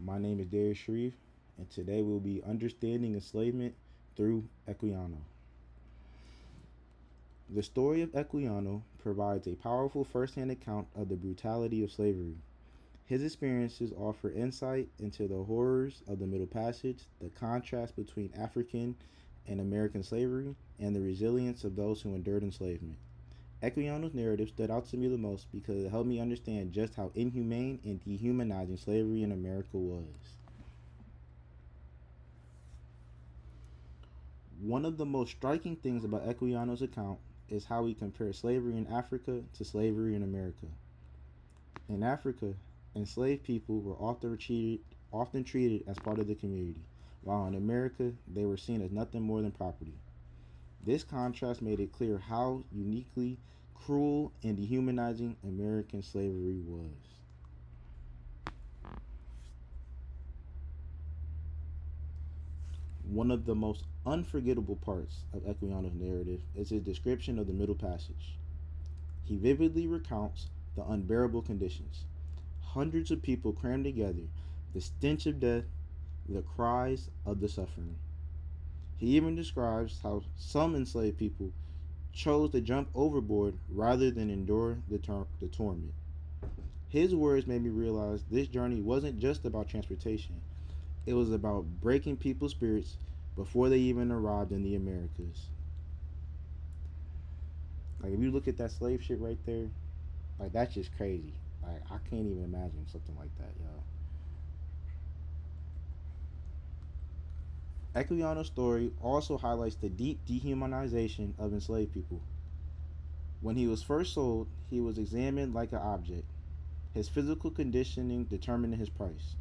My name is Darius Sharif, and today we'll be understanding enslavement through equiano. The story of Equiano provides a powerful first-hand account of the brutality of slavery. His experiences offer insight into the horrors of the Middle Passage, the contrast between African and American slavery, and the resilience of those who endured enslavement. Equiano's narrative stood out to me the most because it helped me understand just how inhumane and dehumanizing slavery in America was. One of the most striking things about Equiano's account is how he compares slavery in Africa to slavery in America. In Africa, enslaved people were often treated as part of the community, while in America they were seen as nothing more than property. This contrast made it clear how uniquely cruel and dehumanizing American slavery was. One of the most unforgettable parts of Equiano's narrative is his description of the Middle Passage. He vividly recounts the unbearable conditions. Hundreds of people crammed together, the stench of death, the cries of the suffering. He even describes how some enslaved people chose to jump overboard rather than endure the torment. His words made me realize this journey wasn't just about transportation, it was about breaking people's spirits before they even arrived in the Americas. Like, if you look at that slave ship right there, like, that's just crazy. Like, I can't even imagine something like that, yo. Equiano's story also highlights the deep dehumanization of enslaved people. When he was first sold, he was examined like an object, his physical conditioning determining his price.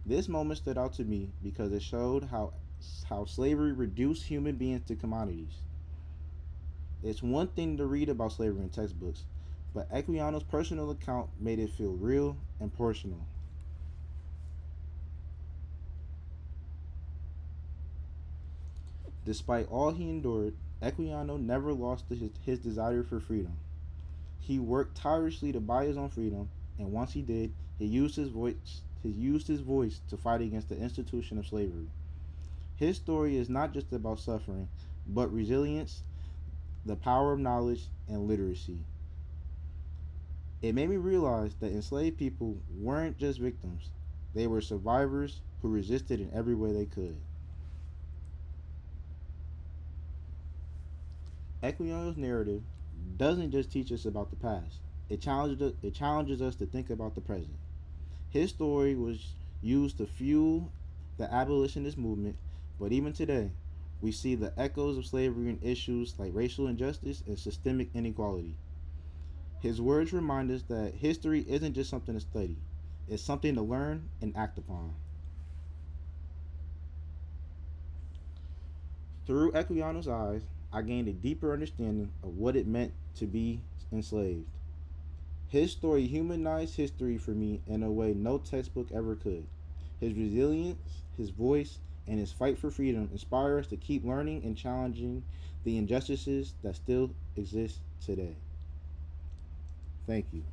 This moment stood out to me because it showed how slavery reduced human beings to commodities. It's one thing to read about slavery in textbooks, but Equiano's personal account made it feel real and personal. Despite all he endured, Equiano never lost his desire for freedom. He worked tirelessly to buy his own freedom, and once he did, he used his voice to fight against the institution of slavery. His story is not just about suffering, but resilience, the power of knowledge, and literacy. It made me realize that enslaved people weren't just victims, they were survivors who resisted in every way they could. Equiano's narrative doesn't just teach us about the past, it challenges us to think about the present. His story was used to fuel the abolitionist movement, but even today, we see the echoes of slavery in issues like racial injustice and systemic inequality. His words remind us that history isn't just something to study, it's something to learn and act upon. Through Equiano's eyes, I gained a deeper understanding of what it meant to be enslaved. His story humanized history for me in a way no textbook ever could. His resilience, his voice, and his fight for freedom inspire us to keep learning and challenging the injustices that still exist today. Thank you.